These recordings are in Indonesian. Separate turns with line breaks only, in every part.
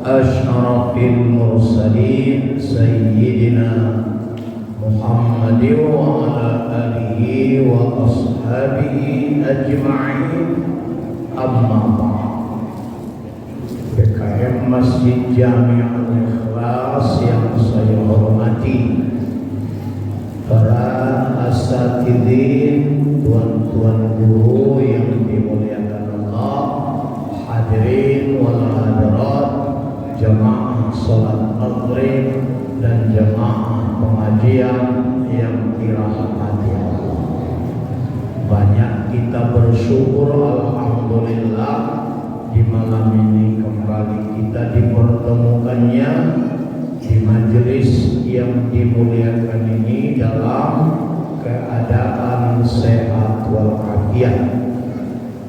أشرف المرسلين سيدنا محمد وعلى آله وأصحابه أجمعين. أما بعد. PKM Masjid Jami'ul Ikhlas yang saya hormati, para asatidin, tuan-tuan guru yang dimuliakan Allah, hadirin wal hadirat, jamaah salat maghrib dan jamaah pengajian yang dirahmati Allah. Banyak kita bersyukur, alhamdulillah, di malam ini kembali kita dipertemukannya di majelis yang dimuliakan ini dalam keadaan sehat walafiat.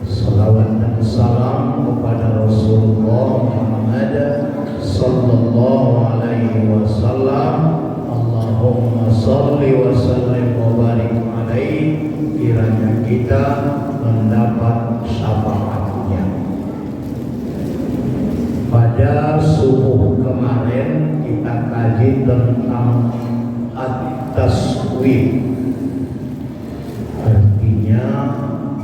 Salawat dan salam kepada Rasulullah Muhammad sallallahu alaihi wasallam. Allahumma salli wa sallim wa barik alaihi. Kiranya kita mendapat syafaatnya. Pada subuh kemarin kita kaji tentang at-taswif, artinya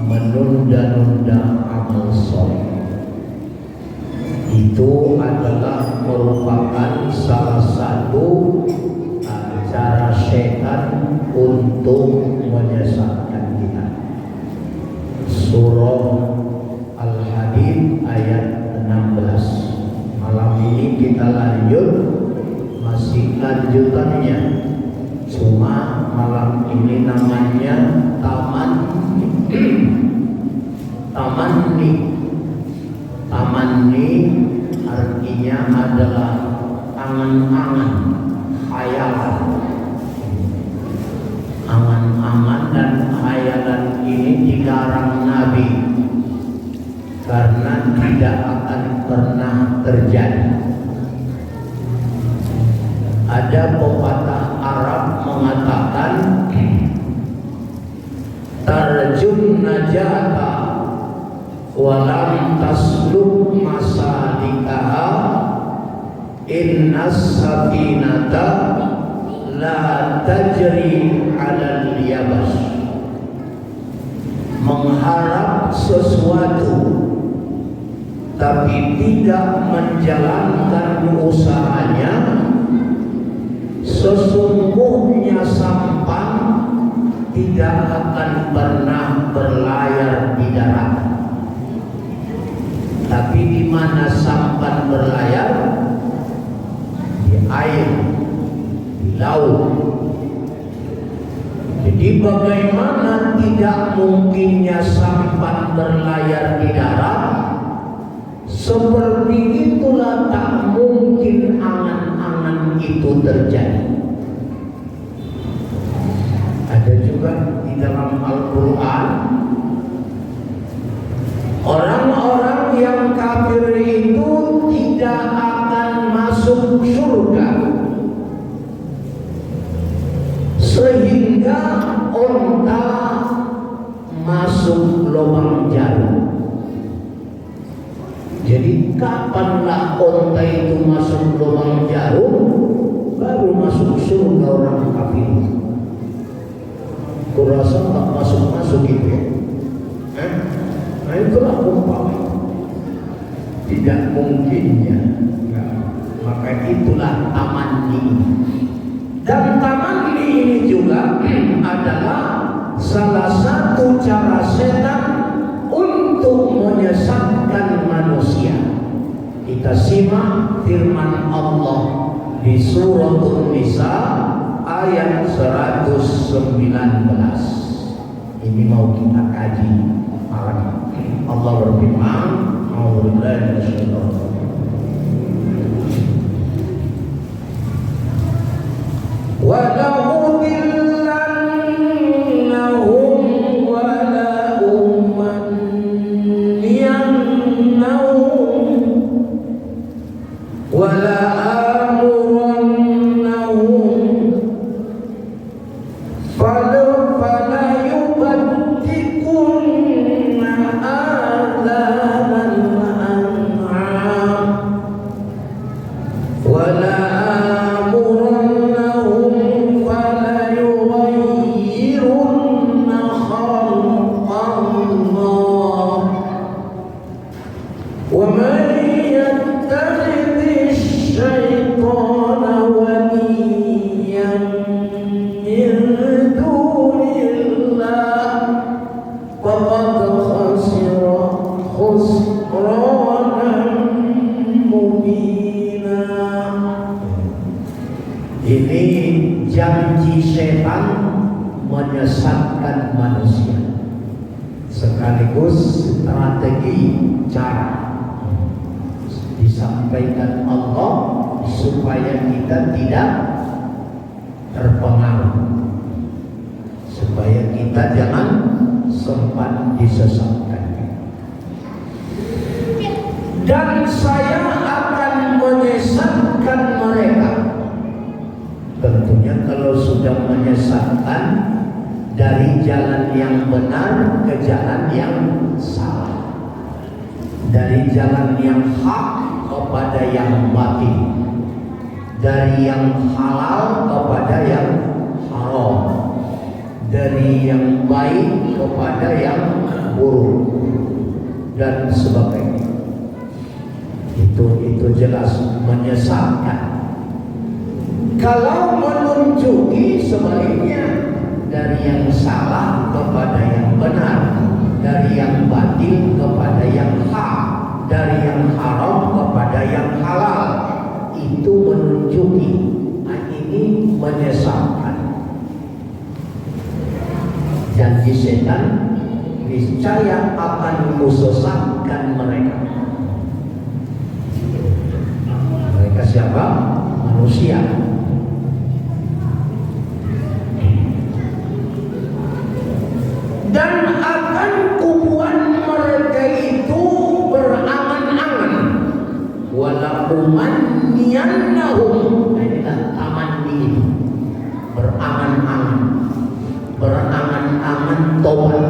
menunda-nunda amal soleh. Itu adalah merupakan salah satu cara setan untuk menyesatkan kita. Surah Al-Hadid ayat 16. Malam ini kita lanjut, masih lanjutannya. Cuma malam ini namanya tamanni artinya adalah angan-angan, khayalan. Angan-angan dan khayalan ini dilarang Nabi karena tidak akan pernah terjadi. Ada pepatah Arab mengatakan, tarjun najata walam tasluk masalikaha, innas safinata la tajri alal yabas. Mengharap sesuatu tapi tidak menjalankan usahanya, sesungguhnya sampan tidak akan pernah berlayar di darat. Tapi di mana sampan berlayar? Di air, di laut. Jadi bagaimana tidak mungkinnya sampan berlayar di darat? Seperti itulah tak mungkin angan-angan itu terjadi. Ada juga di dalam Al-Quran, orang-orang yang kafir itu tidak akan masuk surga sehingga onta masuk lubang jarum. Jadi kapanlah onta itu masuk lubang jarum, baru masuk surga orang kafir. Kurasa tak masuk-masuk itu ya. Nah itulah umpama tidak mungkinnya. Maka itulah tamanni. Dan tamanni ini juga adalah salah satu cara setan untuk menyesatkan manusia. Kita simak firman Allah di surah An-Nisa ayat 119. Ini mau kita kaji malam. Allah berfirman, a'udzubillahi minasyaitonir rajim. Wa la'udillannahum wa la'umanniyannahum wa la'amurannahum Ini janji setan menyesatkan manusia, sekaligus strategi cara disampaikan Allah supaya kita tidak terpengaruh, supaya kita jangan sempat disesatkan. Dan saya akan menyesatkan mereka. Tentunya kalau sudah menyesatkan dari jalan yang benar ke jalan yang salah, dari jalan yang hak kepada yang batil, dari yang halal kepada yang haram, dari yang baik kepada yang buruk, dan sebagainya. Itu jelas menyesatkan. Kalau menunjuki sebaliknya, dari yang salah kepada yang benar, dari yang batil kepada yang hak, dari yang haram kepada yang halal, itu menunjuki. Ini menyesatkan. Janji setan niscaya akan menyesatkan mereka. Mereka siapa? Manusia. Dan akan kubuat mereka itu berangan-angan, wala umanniyannahum. Inilah tamanni itu, berangan-angan, berangan-angan tobat,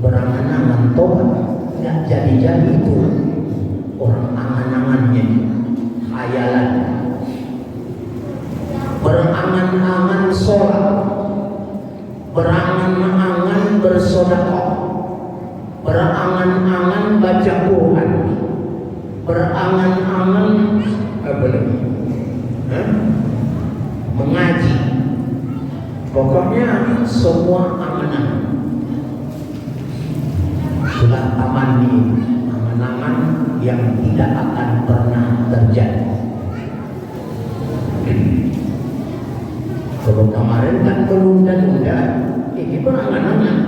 berangan-angan tobat. Nggak jadi-jadi itu orang angan-angannya, khayalan. Berangan-angan sholat, berangan-angan bersedekah, berangan-angan baca Quran, berangan-angan apa lagi? Mengaji. Pokoknya semua angan-angan. Itulah tamanni, angan-angan yang tidak akan pernah terjadi. Kalau kemarin kan menunda-nunda, ini berangan-angan.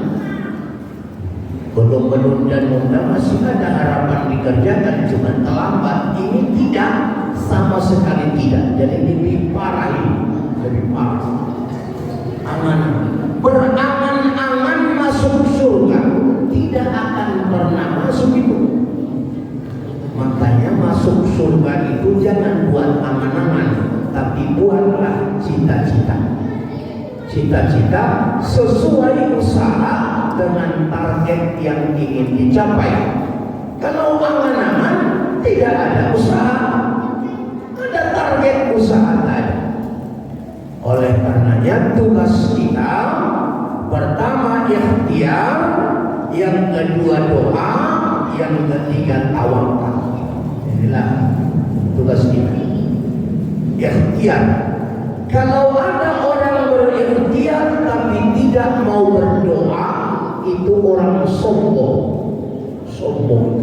Belum menunda-nunda, masih ada harapan dikerjakan, cuma terlambat. Ini tidak, sama sekali tidak. Jadi lebih parah ini, lebih parah. Angan-angan, berangan-angan masuk surga, tidak akan pernah masuk itu. Makanya masuk surga itu jangan buat angan-angan, tapi buatlah cita-cita. Cita-cita sesuai usaha dengan target yang ingin dicapai. Kalau angan-angan tidak ada usaha, ada target usaha ada. Oleh karenanya tugas kita pertama ikhtiar, yang kedua doa, yang ketiga tawakal. Inilah tugas kita. Ikhtiar. Kalau ada orang berikhtiar tapi tidak mau berdoa, itu orang sombong. Sombong.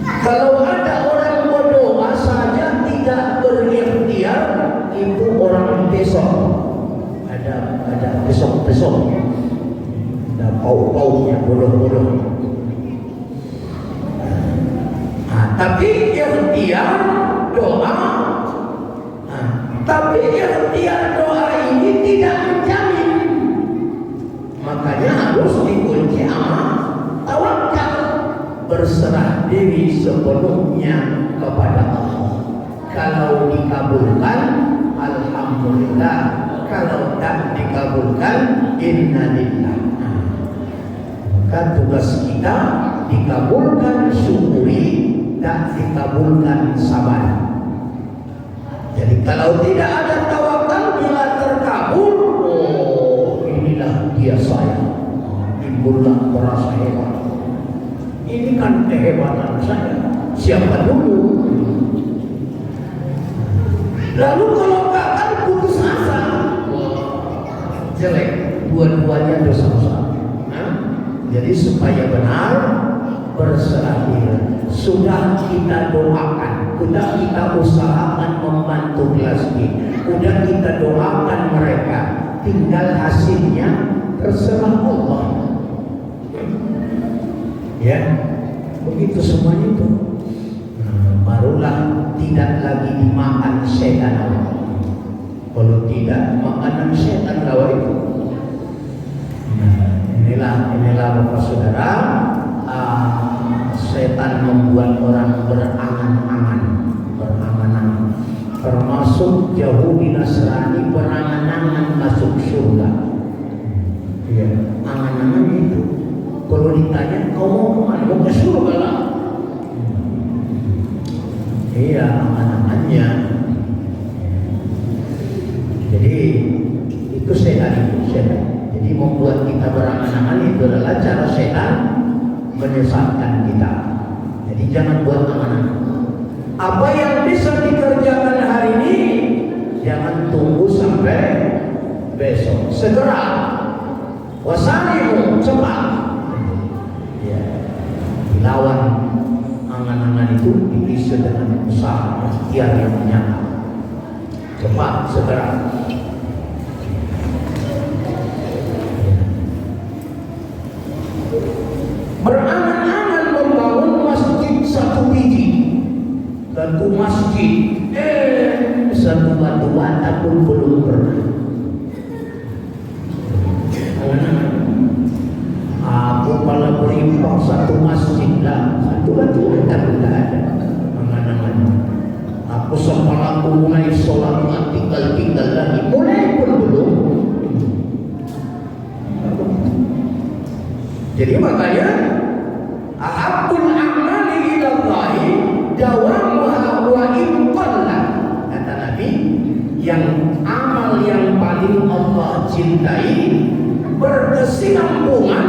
Kalau ada orang berdoa saja tidak berikhtiar, itu orang besok. Ada besok. Ada pau-paunya, bodoh-bodoh. Tapi ikhtiar doa, tapi ikhtiar doa ini tidak menjamin. Makanya harus dikunci sama tawakal, berserah diri sepenuhnya kepada Allah. Kalau dikabulkan, alhamdulillah. Kalau tak dikabulkan, innalillah. Maka tugas kita dikabulkan syukuri, tak dikabulkan sabar. Jadi kalau tidak ada tawakal, bila terkabul, oh inilah dia saya, timbullah merasa hebat. Ini kan kehebatan saya, siapa dulu? Lalu kalau gagal putus asa, jelek, dua-duanya dosa besar. Jadi supaya benar berserah diri, sudah kita doakan. udah kita usahakan membantu kelas B, udah kita doakan mereka, tinggal hasilnya terserah Allah. Ya, begitu semuanya itu. Barulah tidak lagi dimakan setan. Kalau tidak, makanan setan lawa itu. Inilah Bapak Saudara, setan membuat orang berangan-angan, termasuk Yahudi Nasrani berangan-angan masuk surga. Ya, angan-angan itu. Kalau ditanya, kau mau kemana? Mau ke surga lah. Iya, angan-angannya. Jadi itu setan. Jadi membuat kita berangan-angan itu adalah cara setan menyesatkan kita. Jadi jangan buat angan-angan. Apa yang bisa dikerjakan hari ini, jangan tunggu sampai besok. Segera, wasari'u, cepat. Ya, dilawan angan-angan itu diisi dengan usaha ikhtiar yang nyata. Cepat, segera. Berangan-angan membangun masjid satu biji, satu masjid, satu batu bata pun belum pernah. Aku malah berimpang satu masjid lah, satu batu bata pun tak ada. Angan-angan. Aku semalam aku mulai sholat tinggal lagi, mulai pun belum. Jadi makanya ahabbul a'mali ila Allah dawamuha wa in qalla. Kata Nabi, yang amal yang paling Allah cintai berkesinambungan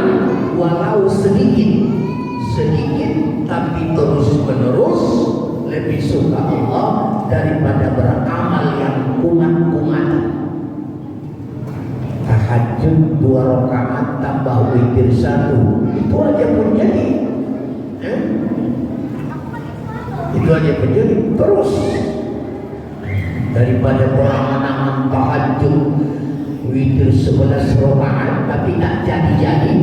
walau sedikit tapi terus menerus lebih suka Allah daripada beramal yang kumat-kumat. Tahajud 2 rakaat tambah witir 1, itu aja pun jadi. Itu aja pun jadi. Terus daripada berangan-angan tahajud witir 11 rakaat tapi tak jadi-jadi,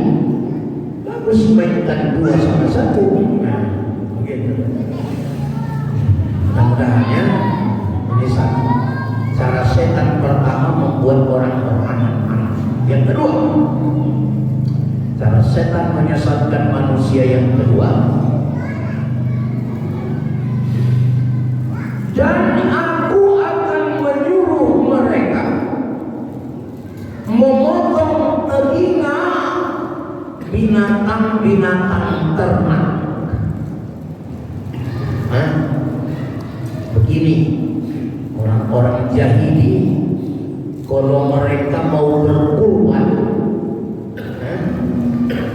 bagus mainkan 2 sama 1. Nah, begitu. Mudah-mudahan ini satu cara setan pertama membuat orang berangan-angan. Yang kedua, cara setan menyesatkan manusia yang kedua, dan aku akan menyuruh mereka memotong telinga binatang-binatang ternak. Begini, orang-orang jahili kalau mereka mau berkurban,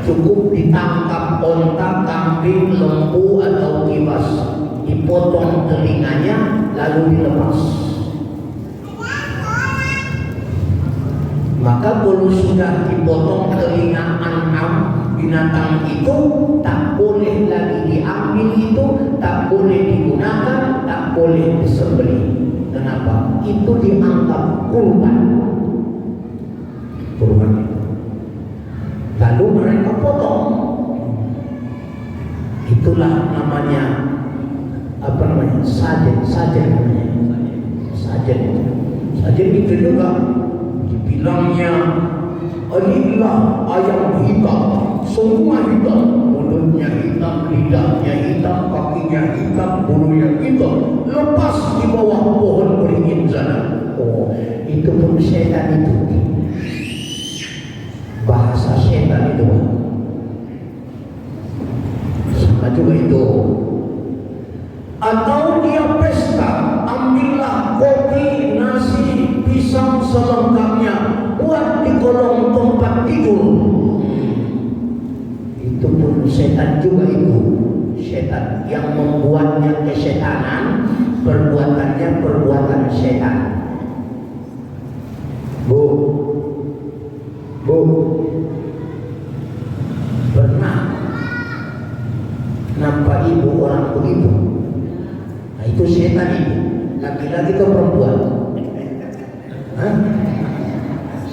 cukup ditangkap onta, kambing, lembu atau kibas, dipotong telinganya lalu dilepas. Maka kalau sudah dipotong telinga an'am, binatang itu tak boleh lagi diambil, itu tak boleh digunakan, tak boleh disembelih. Kenapa? Itu dianggap kurban. Lalu mereka potong. Itulah namanya sajen namanya. Sajen itu juga dibilangnya inilah ayam hitam, semua hitam, mulutnya hitam, lidahnya hitam, kakinya hitam, bulunya hitam, lepas di bawah pohon beringin sana. Oh, itu pun setan itu. Bahasa setan itu. Sama juga itu. Atau dia pesta, ambillah kopi, nasi, pisang selengkapnya, buat di kolong tempat tidur. Itu pun setan juga itu. Setan yang membuatnya kesetanan, perbuatannya perbuatan setan. Bu, pernah nampak ibu orang begitu? Nah, itu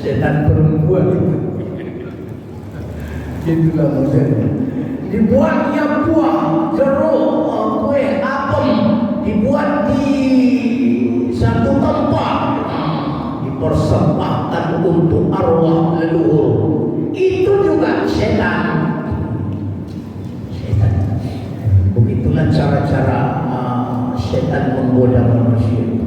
setan perempuan itu. Itulah modelnya. Dibuatnya buah, jeruk, kue, apem, dibuat di satu tempat, dipersembahkan untuk arwah leluhur. Itu juga setan. Setan. Begitulah cara-cara setan menggoda manusia.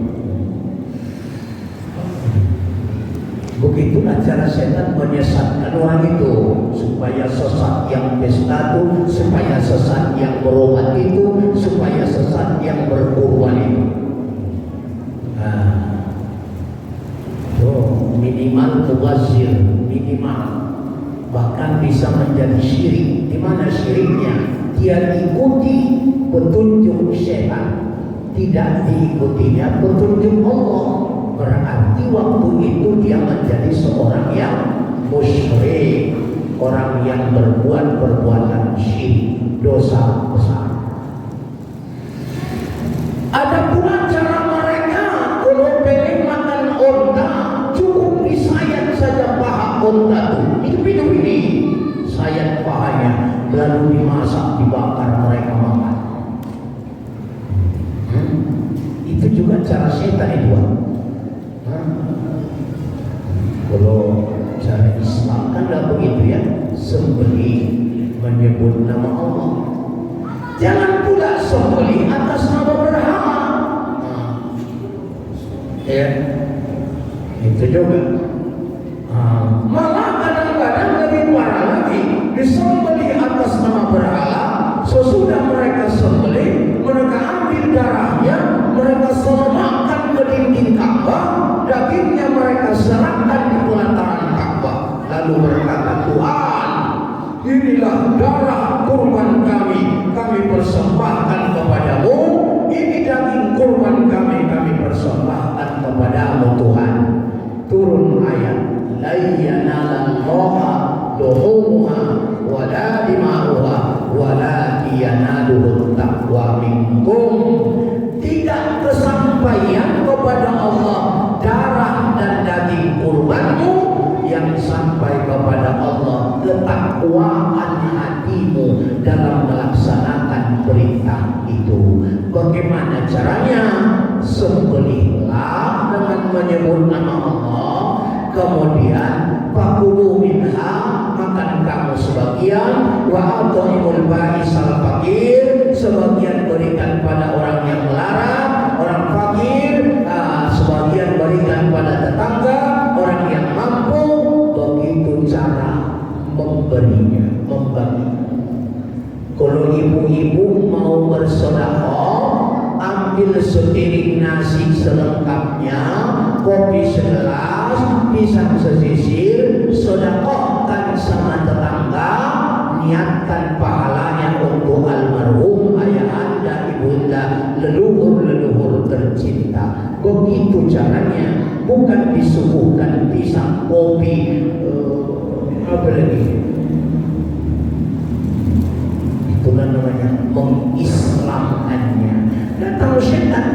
Begitulah cara setan menyesatkan orang itu, supaya sesat yang pesta itu, supaya sesat yang berobat itu, supaya sesat yang berkorban itu. Minimal mubazir, minimal, bahkan bisa menjadi syirik. Di mana syiriknya? Dia ikuti petunjuk setan, tidak diikutinya petunjuk Allah. Berarti waktu itu dia menjadi seorang yang musyrik, orang yang berbuat perbuatan syirik, dosa besar. Ada pula cara mereka, kalau pengen makan onta, cukup disayat saja paha onta itu. Hidup ini sayat pahanya, lalu dimasak, dibakar, mereka makan. Itu juga cara setan itu. Kalau cara Islam kan tidak begitu ya, sembelih menyebut nama Allah. Jangan pula sembelih atas nama berhala. Ya, itu juga. Malah kadang-kadang lebih parah lagi, disembelih atas nama berhala. Sesudah mereka sembelih, mereka ambil darahnya, mereka selamatkan ke dinding Ka'bah, dagingnya mereka serahkan di pelataran Ka'bah, lalu berkata, Tuhan, inilah darah kurban kami persembahkan kepadamu. Ini daging kurban kami persembahkan kepadamu Tuhan. Turun ayat, la yanalallaha luhumuha wala dima'uha wala yanaluhu taqwa minkum. Tidak kesampaian kepada Allah darah dan daging kurbanmu, yang sampai kepada Allah ketakwaan hatimu dalam melaksanakan perintah itu. Bagaimana caranya? Sembelihlah dengan menyebut nama Allah, kemudian fakulu minha, makan kamu sebagian, wa at'imul ba'isal faqir, sebagian berikan pada orang yang melarat, orang fakir, sebagian berikan pada tetangga, orang yang mampu. Begitu cara memberinya, membagi. Kalau ibu-ibu mau bersedekah, ambil sepiring nasi selengkapnya, kopi segelas, pisang sesisir, sedekahkan sama tetangga, niatkan pahalanya untuk almarhum ayah anda, ibunda, leluhur-leluhur tercinta. Begitu caranya, bukan disuguhkan pisang, kopi, apa lagi? Itulah namanya mengislamkannya. Datang setan,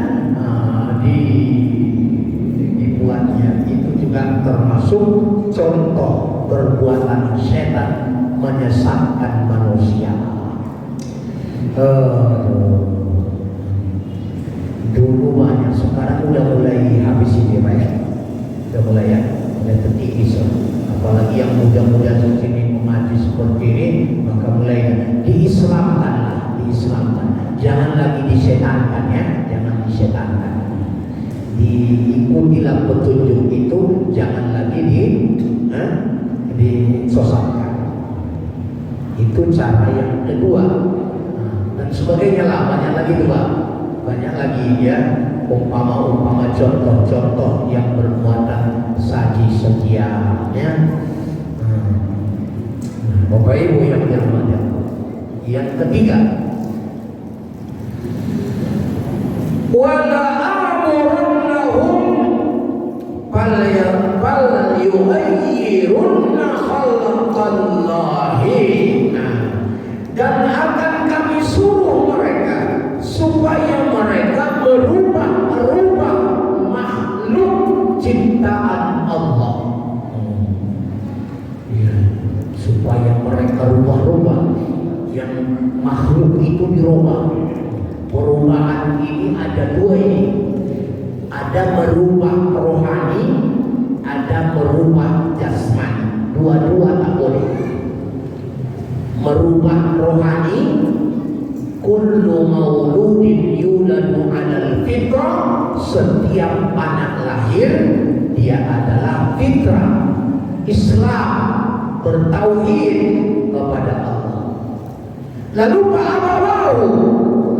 dibuatnya. Itu juga termasuk contoh perbuatan setan menyesatkan manusia. Dulu banyak, sekarang udah mulai habis ini Pak ya. Udah mulai ya, udah terkikis. Apalagi yang muda-muda seperti ini mengaji seperti ini, maka mulai diislamkanlah, diislamkan. Jangan lagi disetankan ya, jangan disetankan. Diikutilah petunjuk itu, jangan lagi disesatkan. Itu cara yang kedua. Dan sebagainya lah, banyak lagi tuh Pak. Banyak lagi ya, umpama contoh-contoh yang bermuatan saji setia ya. Bapak Ibu yang dirahmati. Yang ketiga, wala amurannahum fal yughayyirunna khalqallahi. Dan akan kami suruh mereka supaya mereka merubah makhluk ciptaan Allah. supaya mereka rubah-rubah, yang makhluk itu dirubah. Perubahan ini ada dua ini, ada merubah rohani, ada merubah jasmani. Dua-dua tak boleh. Merubah rohani, kullu mauludin yuladu 'alal fitrah, setiap anak lahir dia adalah fitrah Islam, bertauhid kepada Allah. Lalu fa'abawahu,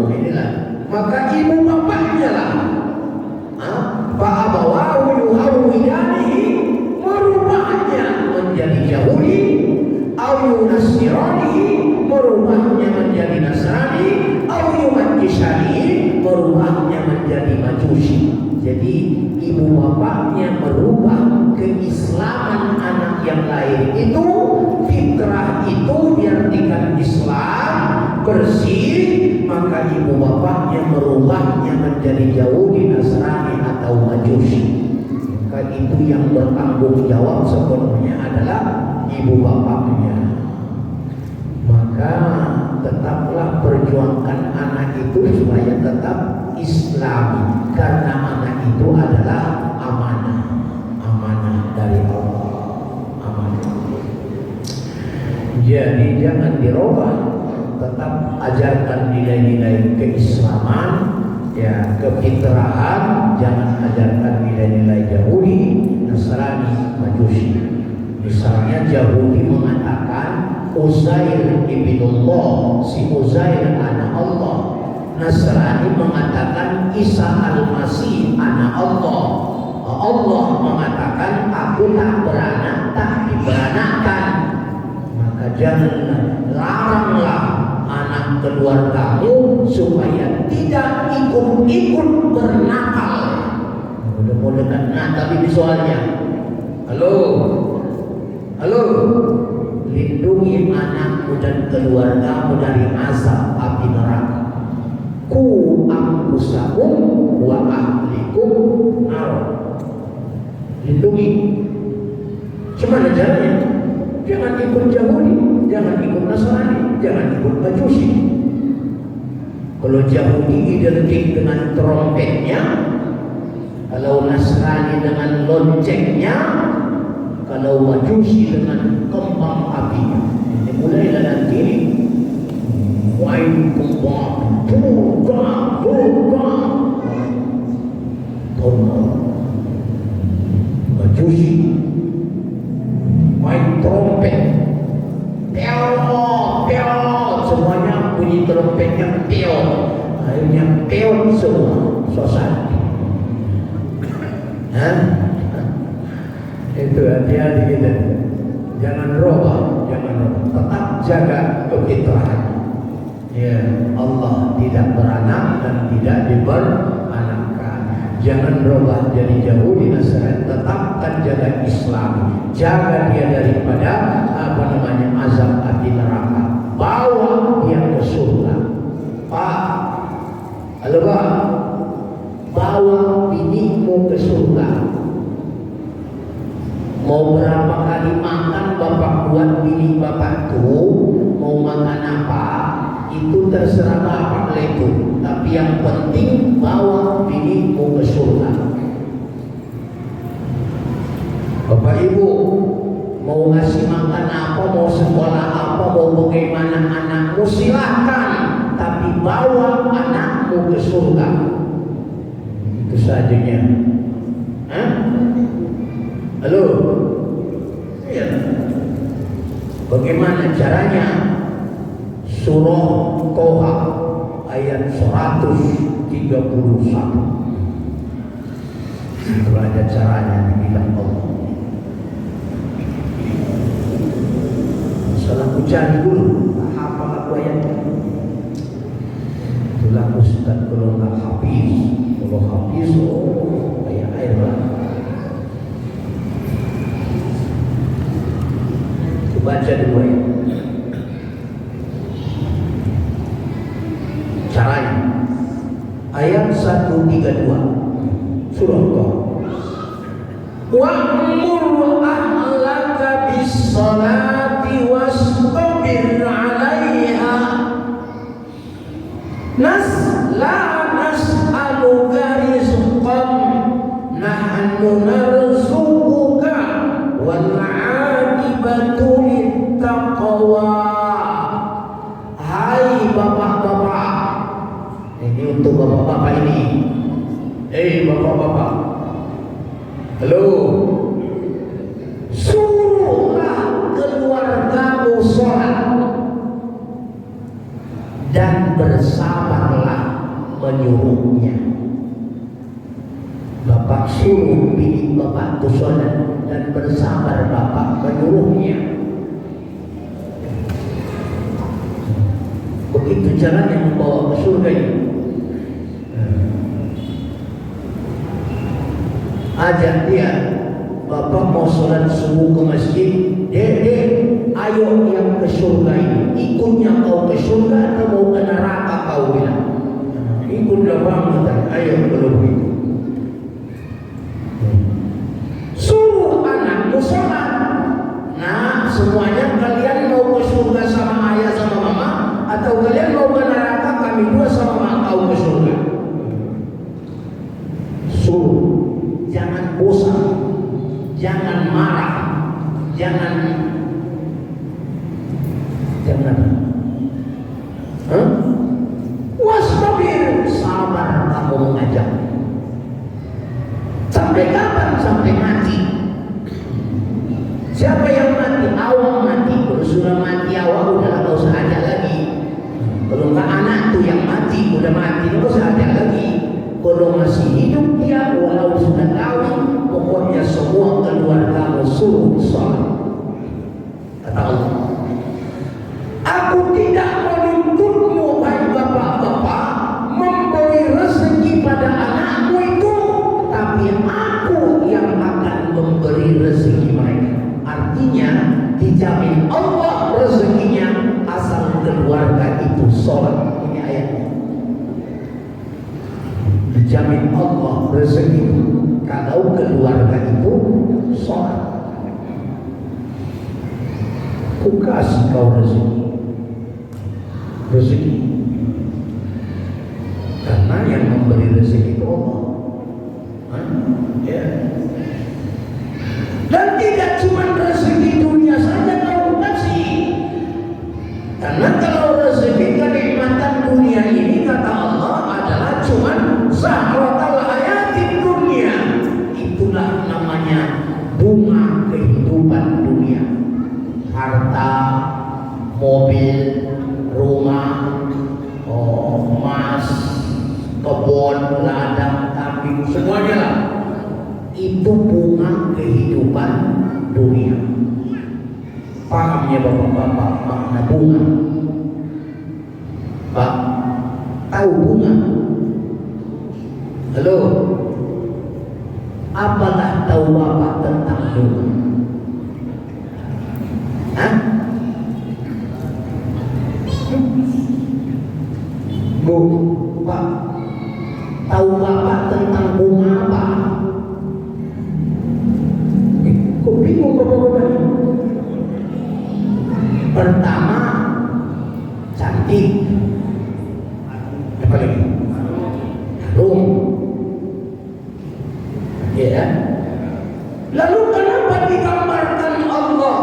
inilah maka ibu bapaknya lah, fa'abawahu yuhawwidanihi, merubahnya menjadi Yahudi, au yunasiranihi, merubahnya menjadi Nasrani, au yumajjisanihi, merubahnya menjadi Majusi. Jadi ibu bapaknya merubah keislaman anak yang lain itu, fitrah itu diartikan Islam bersih, maka ibu bapaknya merubahnya menjadi Yahudi, Nasrani atau Majusi. Maka itu yang bertanggung jawab sepenuhnya adalah ibu bapaknya. Maka tetaplah perjuangkan anak itu supaya tetap Islam, karena anak itu adalah amanah, amanah dari Allah, amanah. Jadi jangan dirubah, tetap ajarkan nilai-nilai keislaman, ya, kefitrahan. Jangan ajarkan nilai-nilai Yahudi, Nasrani, Majusi. Misalnya Yahudi mengatakan Uzair ibnullah, si Uzair anak Allah. Nasrani mengatakan Isa al-Masih anak Allah. Allah mengatakan aku tak beranak, tak diberanakkan. Maka jangan laranglah anak keluargamu supaya tidak ikut-ikut bernakal. Mudah-mudahan tadi di soalnya. Halo, lindungi anakmu dan keluargamu dari azab api neraka. Ku anfusakum wa ahlikum nar. Lindungi. Gimana caranya? Jangan ikut Yahudi, jangan ikut Nasrani, jangan ikut Majusi. Kalau Yahudi identik dengan trompetnya, kalau Nasrani dengan loncengnya, kalau Majusi dengan kembang apinya. Ini mulailah nanti main kembang, Majusi main trompet, peot, semuanya bunyi trompetnya peot, akhirnya peot semua sosat. Itu hati-hati kita, jangan robah, tetap jaga kefitrahan. Ya, Allah tidak beranak dan tidak diberanakkan. Jangan robah jadi Yahudi, Nasrani, tetapkan jaga Islam. Jaga dia daripada azab api neraka. Bawa dia ke surga. Pak, halo Pak, bawa binimu ke surga. Mau berapa kali makan bapak buat bini bapak tuh, mau makan apa, itu terserah bapak itu. Tapi yang penting bawa binimu ke surga. Bapak Ibu mau ngasih makan apa, mau sekolah apa, mau bagaimana anakmu silakan, tapi bawa anakmu ke surga. Itu sajanya. Halo? Ya. Bagaimana caranya? Surah Toha ayat 131. Itu ada caranya dibilang Allah. Salah ucap dulu, hafal aku ayatnya. Itulah Ustaz kalau nggak habis, kayak air lah. Baca dulu ya. Caranya ayat 132 surah Toha. Wa'mur ahlaka bis salati was bapak-bapak. Halo. Suruhlah keluargamu sholat dan bersabarlah menyuruhnya. Bapak suruh bini bapak itu sholat dan bersabar bapak menyuruhnya. Begitu jalan yang membawa ke surga ini. Ajak dia, bapak mau sholat subuh ke masjid, dek, ayo yang ke surga ini, ikutnya kau ke surga atau mau ke neraka kau bilang. Ikutlah bang, ayo kalau begitu. Suruh anakmu sholat. Nah, semuanya kalian mau ke surga sama ayah sama mama, atau kalian mau ke neraka kami dua sama kau ke surga. Suruh, jangan bosan, jangan marah, jangan wastabir, sabar kamu mengajak. Sampai kapan? Sampai mati. Siapa yang mati? Awak mati. Kalau sudah mati awak udah gak usah ajak lagi. Kalau nggak anak tuh yang mati, udah mati, gak usah ajak lagi. Kalau masih hidup dia, walau sudah tahu, pokoknya semua keluarga suruh sholat. Kata Allah, aku tidak menuntutmu wahai bapak-bapak memberi rezeki pada anakmu itu, tapi aku yang akan memberi rezeki mereka. Artinya dijamin Allah rezekinya asal keluarga itu sholat. Ini ayatnya. Dijamin Allah rezeki kalau keluarga itu sholat. Ku kasih kau rezeki karena yang memberi rezeki itu Allah. Ya. Dan tidak cuma rezeki dunia saja kau kasih, karena kalau rezeki kenikmatan dunia ini kata Allah adalah cuma zahratal hayatid dunia. Itulah namanya bunga kehidupan dunia. Harta, mobil, rumah, emas, kebun, ladang, kambing, semuanya lah. Itu bunga kehidupan dunia. Paham ya bapak-bapak makna bunga? Pak, tahu bunga? Halo? Apakah tahu bapak tentang bunga? Hah? Bu, Pak, tahu bapak tentang bunga apa? Kok bingung bapak-bapak? Pertama, cantik. Apa lagi? Harum. Ya. Lalu kenapa digambarkan Allah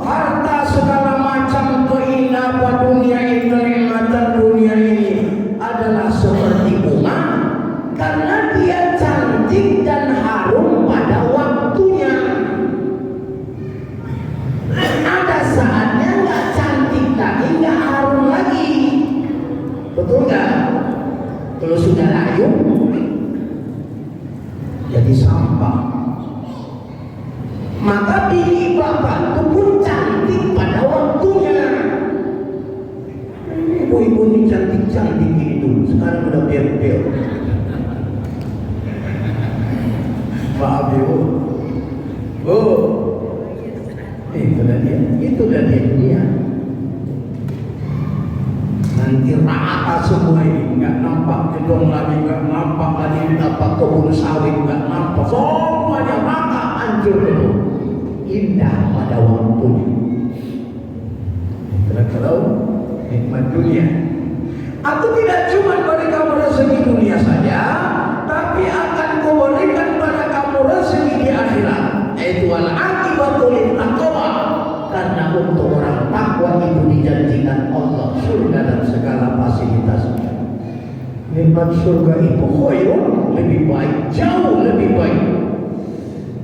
harta segala macam keindahan dunia ini, kenikmatan dunia ini adalah seperti bunga? Karena dia cantik dan harum pada waktunya. Ada saatnya nggak cantik lagi, nggak harum lagi. Betul nggak? Kalau sudah layu jadi sampah. Maka diri bapak itu pun cantik pada waktunya. Ibu-ibu ini cantik-cantik gini dulu, sekarang udah biar-biar. Maaf ibu. Itulah dia. Nanti rata semua ini, nggak nampak gedung lagi, nggak nampak lagi kebun sawit, nggak nampak, semuanya rata hancur itu. Indah pada waktunya. Kalau nikmat dunia, aku tidak cuma beri kamu rezeki dunia saja, tapi akan kuberikan pada kamu rezeki di akhirat. Itu al-aqibatu lit-taqwa. Karena untuk orang takwa itu dijanjikan Allah surga dan segala fasilitasnya. Nikmat surga itu khairun lebih baik, jauh lebih baik.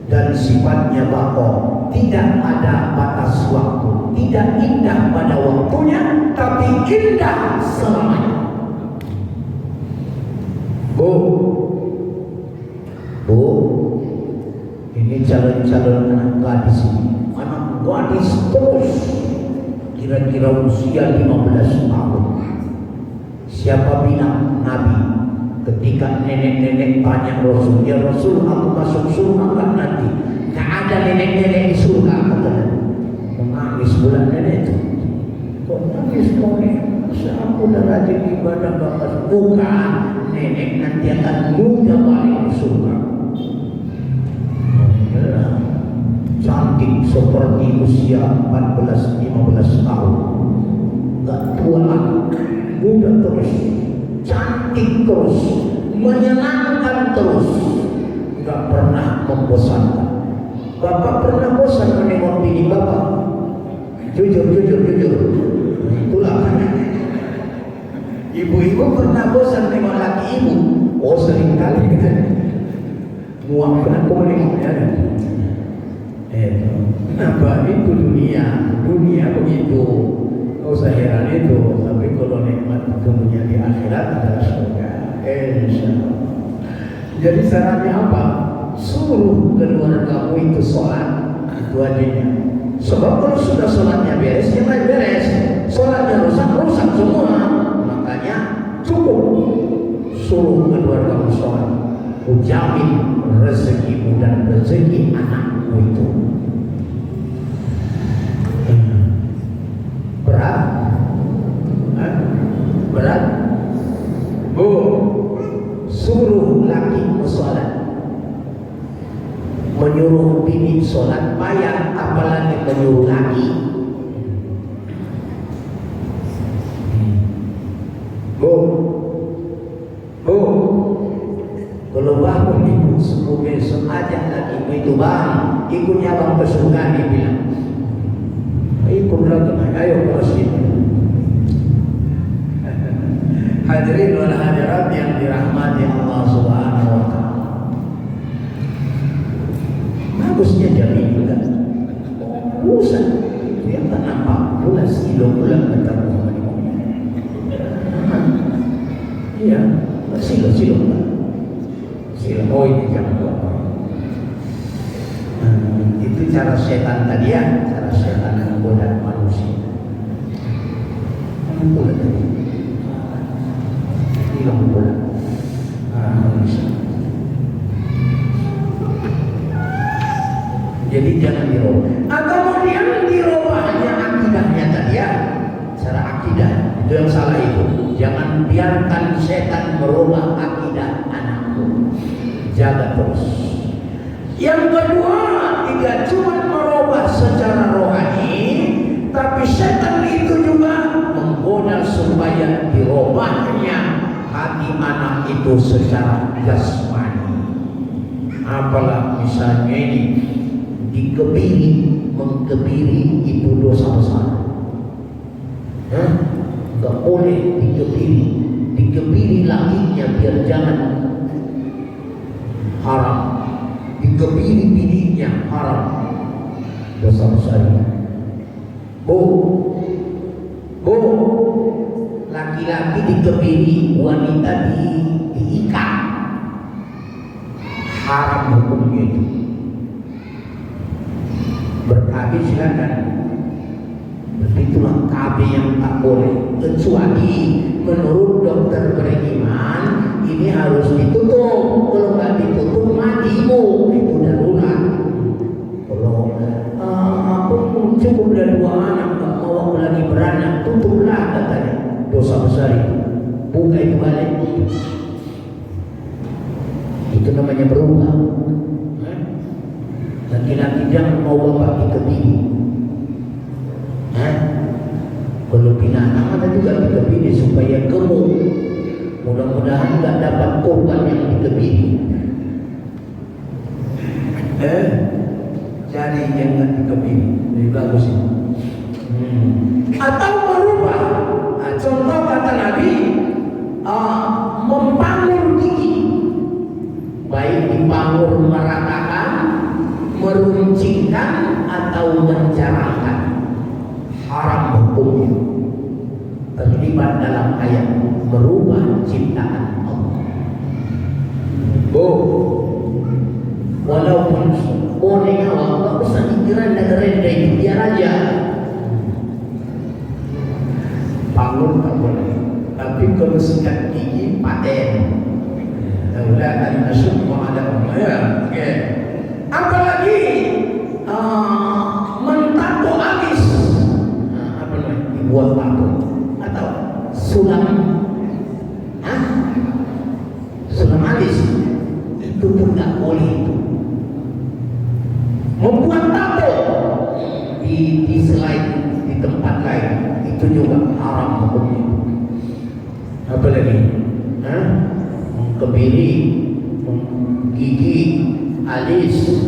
Dan sifatnya baqo, tidak ada batas waktu, tidak indah pada waktunya, tapi indah selamanya. Bu, ini calon-calon anak gadis ini, anak gadis terus, kira-kira usia 15 tahun. Siapa bilang Nabi? Ketika nenek-nenek tanya Rasul, ya Rasul, aku masuk surga kan nanti? Gak ada nenek-nenek di surga, katanya. Menangis bulan nenek itu. Kok nangis kau nih? Aku udah rajin ibadah gak masuk. Bukan, nenek nanti akan muda balik di surga. Cantik seperti usia 14-15 tahun. Gak tua lagi, muda terus. Cantik terus, menyenangkan terus, gak pernah membosankan. Bapak pernah bosan menengok bini bapak? Jujur. Itulah. Ibu-ibu pernah bosan menengok laki ibu? Oh, sering kali kan. Muak aku menengoknya. Kenapa itu dunia begitu? Kau usah heran itu, tapi kalau nikmat ketemunya di akhirat adalah surga. Insyaallah. Jadi syaratnya apa? Suruh keluargamu itu sholat, itu adanya. Sebab kalau sudah sholatnya beres, yang lain beres. Sholatnya rusak semua. Makanya cukup suruh keluargamu sholat. Ujamin rezekimu dan rezeki anakmu itu. Berat? Bu, suruh laki sholat, menyuruh bini sholat payah, apalagi menyuruh laki. Bu, kalau bangun ibu subuh besok ajak lagi itu bang, ikutnya bang ke surga, dia bilang. Ikut lagi, ayo ke masjid. Hadirin wal hadirat yang dirahmati Allah Subhanahu wa Ta'ala. Bagusnya jadi juga. Urusan yang tak nampak pula silo pulang ketemu. Iya, silo. Silo, oh ini jangan buat. Itu cara setan tadi ya, cara setan menggoda manusia. Pula tadi. Hilang pula. Jadi jangan dirubah. Kemudian dirubahnya akidahnya tadi ya, cara akidah itu yang salah itu. Jangan biarkan setan merubah akidah anakmu. Jaga terus. Yang kedua, tidak cuma merubah secara rohani, tapi setan itu juga menggoda supaya dirubahnya hati anak itu secara jasmani. Apalah misalnya ini mengkebiri itu dosa besar. Gak boleh dikebiri lakinya biar jangan haram, dikebiri bininya haram, dosa besar. Bu, laki-laki dikebiri, wanita diikat, haram hukumnya itu. Berkabih silakan, itulah KB yang tak boleh, kecuali menurut dokter beriman ini harus ditutup. Kalau nggak ditutup matimu, itu darurat. Kalau aku cukup dari 2 anak, nggak mau aku lagi beranak, tutuplah katanya. Dosa besar itu, buka itu balik. Itu namanya berubah. Laki-laki jangan mau bapak dikebiri. Kalau binatang ada juga dikebiri supaya gemuk. Mudah-mudahan nggak dapat korban yang dikebiri. Jadi jangan dikebiri. Ini bagus ini. Atau merubah. Contoh kata Nabi, mempangur gigi. baik dipangur meratakan, meruncingkan atau menjarahkan, haram hukumnya. Terlibat dalam ayat merubah ciptaan Allah. Walaupun boleh awak tak usah dikira renda itu biar aja. Pangur tak boleh, tapi kalau sikat gigi paten. Daulah dan nasyuk ada umaya. Apalagi mentato alis, apa namanya? Dibuat tato atau sulam, sulam alis itu pun tak boleh itu. Membuat tato di selain di tempat lain itu juga haram hukumnya. Apa lagi? Kebiri, gigi, alis,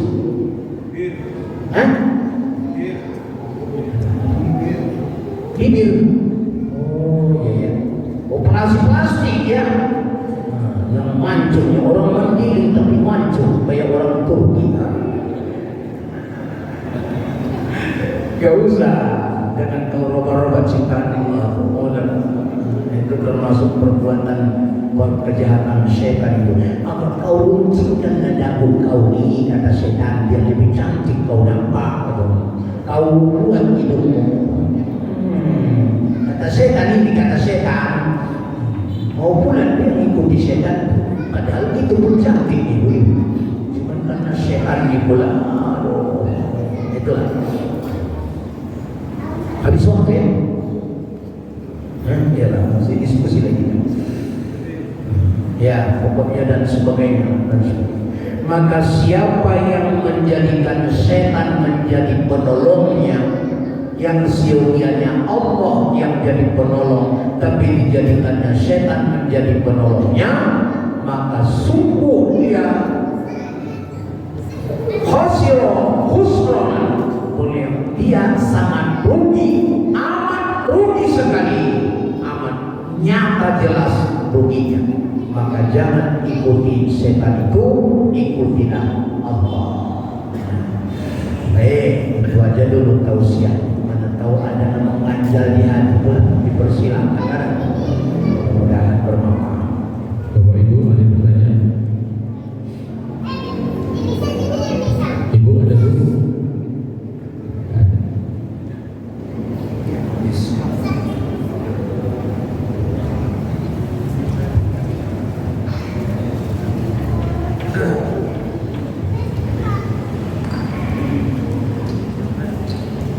bibir. Oh iya, operasi plastik ya. Yang mancungnya orang mandiri tapi mancung kayak orang Turki. Gak usah dengan kau roba-roba ciptaan Allah. Itu termasuk perbuatan kejahatan setan itu. Maka kau runcingkan dadaku kau ini, kata setan, biar lebih cantik kau nampak. Kau buat hidungmu. Kata setan ini, kata setan. Mau pula dia ikuti setan, padahal itu pun cantik ibu. Cuma karena setan ini pula, aduh, itulah. Habis waktu ya? Ya lah, masih diskusi lagi. Ya, pokoknya dan sebagainya. Maka siapa yang menjadikan setan menjadi penolongnya, yang siogianya Allah yang jadi penolong, tapi dijadikannya setan menjadi penolongnya, maka sungguh dia khusron, dia sangat rugi, amat rugi sekali, amat nyata jelas ruginya. Maka jangan ikuti setan itu, ikutilah Allah. Baik, itu aja dulu tausiah. Mana tahu ada yang mengganjal di hati pun dipersilakan. Mudah-mudahan bermanfaat.
Bapak Ibu ada pertanyaan? Ibu ada dulu?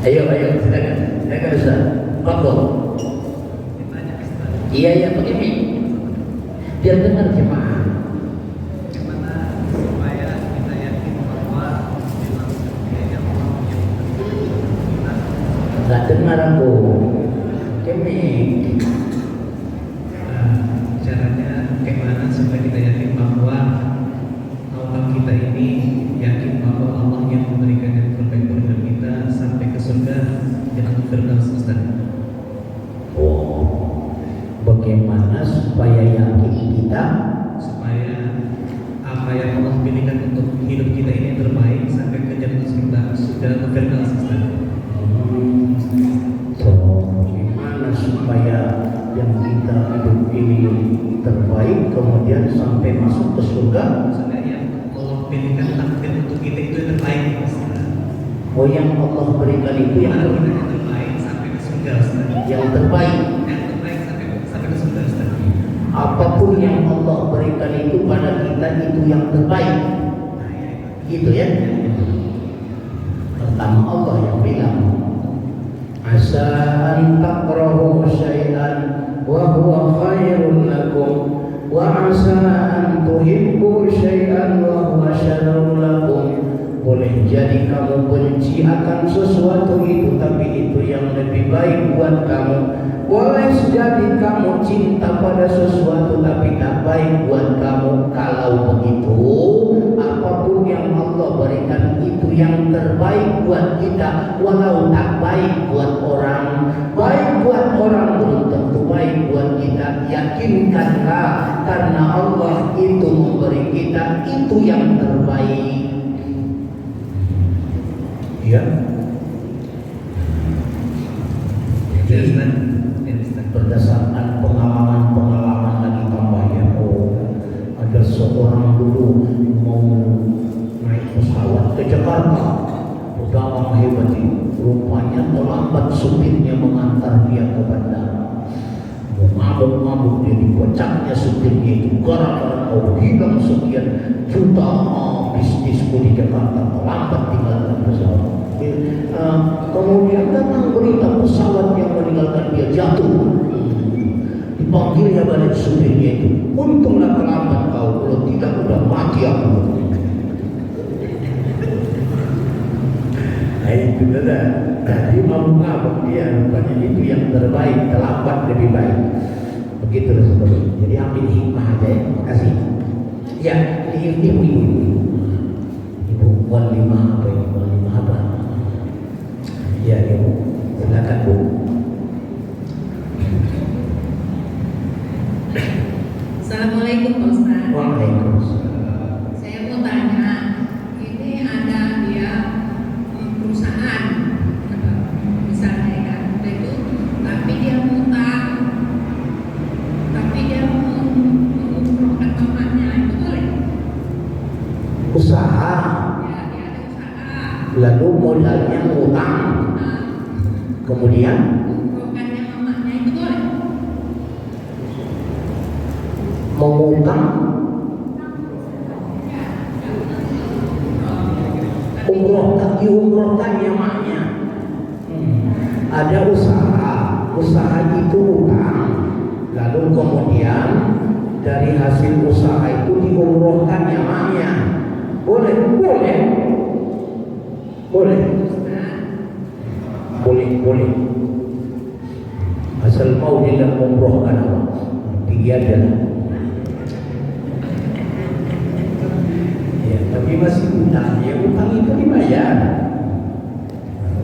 Ayo, silakan Ustaz. Monggo. Iya, Pak Imi. Biar dengar jemaah.
Bagaimana supaya kita yakin bahwa memang dia Allah yang kita?
Nggak dengar aku. Imi.
Caranya bagaimana supaya kita yakin bahwa Allah kita ini yakin bahwa Allah yang memberikan yang terbaik kepada kita sampai ke surga yang Firdaus Ustaz.
Bagaimana supaya yakin kita
Supaya apa yang Allah pilihkan untuk hidup kita ini terbaik sampai ke jannah surga ke Firdaus Ustaz.
Bagaimana supaya yang kita hidup ini terbaik kemudian sampai masuk ke surga?
Maksudnya yang Allah pilihkan takdir untuk kita itu yang terbaik Ustaz.
Oh, yang Allah berikan itu yang
terbaik sampai ke surga Ustaz.
Yang terbaik.
Yang terbaik sampai ke surga Ustaz.
Apapun yang Allah berikan itu pada kita itu yang terbaik. Gitu ya. Pertama Allah yang bilang, asa an takrahu syai'an wa huwa khairun lakum wa asa an tuhibbu syai'an wa huwa syarrun lakum. Boleh jadi kamu benci akan sesuatu itu, tapi itu yang lebih baik buat kamu. Boleh jadi kamu cinta pada sesuatu tapi tak baik buat kamu. Kalau begitu, apapun yang Allah berikan itu yang terbaik buat kita, walau tak baik buat orang. Baik buat orang belum tentu baik buat kita. Yakinkanlah, karena Allah itu memberi kita itu yang terbaik. Ya. Berdasarkan pengalaman lagi tambah ya. Ada seorang dulu mau naik pesawat ke Jakarta, pedagang hebat itu. Rupanya terlambat supirnya mengantar dia ke bandara. Mabuk-mabuk dia, dikocaknya supirnya itu gara-gara kau hilang sekian juta bisnisku di Jakarta, terlambat tinggalkan pesawat. Kemudian datang berita pesawat yang meninggalkan dia jatuh. Dipanggilnya balik supirnya itu, untunglah terlambat kau, kalau tidak udah mati aku. Nah itu dah. Tadi mabuk-mabuk dia, rupanya itu yang terbaik, terlambat lebih baik. Begitu sebetulnya. Jadi ambil hikmah aja ya. Makasih. Ya, ibu walimah apa ini? Walimah apa? Ya ibu, silakan bu.
Assalamualaikum Pak Ustaz.
Waalaikumsalam.
Saya mau tanya, ini ada dia perusahaan, misalnya kan, itu, tapi dia ngutang, tapi dia mengumrohkan mamanya, itu boleh?
Usaha.
Ya, dia ada usaha.
Lalu modalnya ngutang. Kemudian
Mengumrohkannya mamanya, itu boleh?
mengutang diumrohkan maknya. Ada usaha itu utang, lalu kemudian dari hasil usaha itu diumrohkan maknya. Boleh asal mau dia umrohkan Allah, tinggi aja lah. Tapi masih utang, ya utang itu dibayar.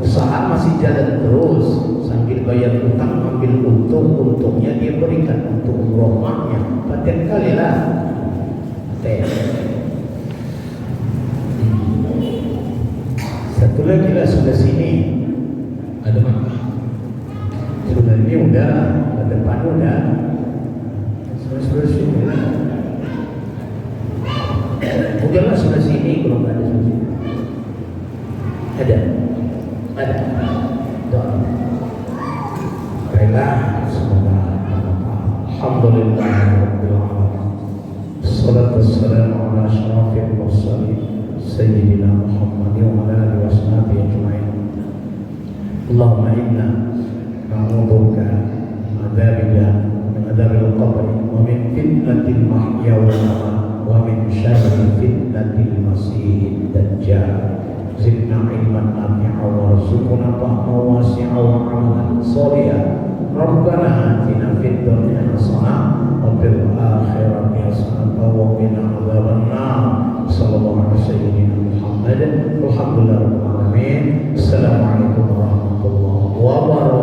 Usaha masih jalan terus, sambil bayar utang, ambil untungnya dia berikan untuk umrohnya. Paten kali lah. Satu lagi lah sudah sini.
Ada Pak?
Sudah ini udah, ke depan udah. Sudah sini lah. Udahlah sudah sini, kalau nggak ada sini. Ada. Doa. Baiklah, semoga alhamdulillah rabbil alamin. Wassalatu wassalamu ala asyrafil mursalin sayyidina Muhammad wa ala alihi washabihi ajma'in. Allahumma inna na'udzubika min adzabil qabr wa min fitnatil mahya wal mamat ومن شر فتنة المسيح الدجال زدنا علما نافعا وارزقنا فهما واسعا وعملا صالحا ربنا آتنا في الدنيا حسنة وفي الآخرة حسنة وقنا عذاب النار صلى الله على سيدنا محمد والحمد لله رب العالمين. السلام عليكم ورحمة الله وبركاته.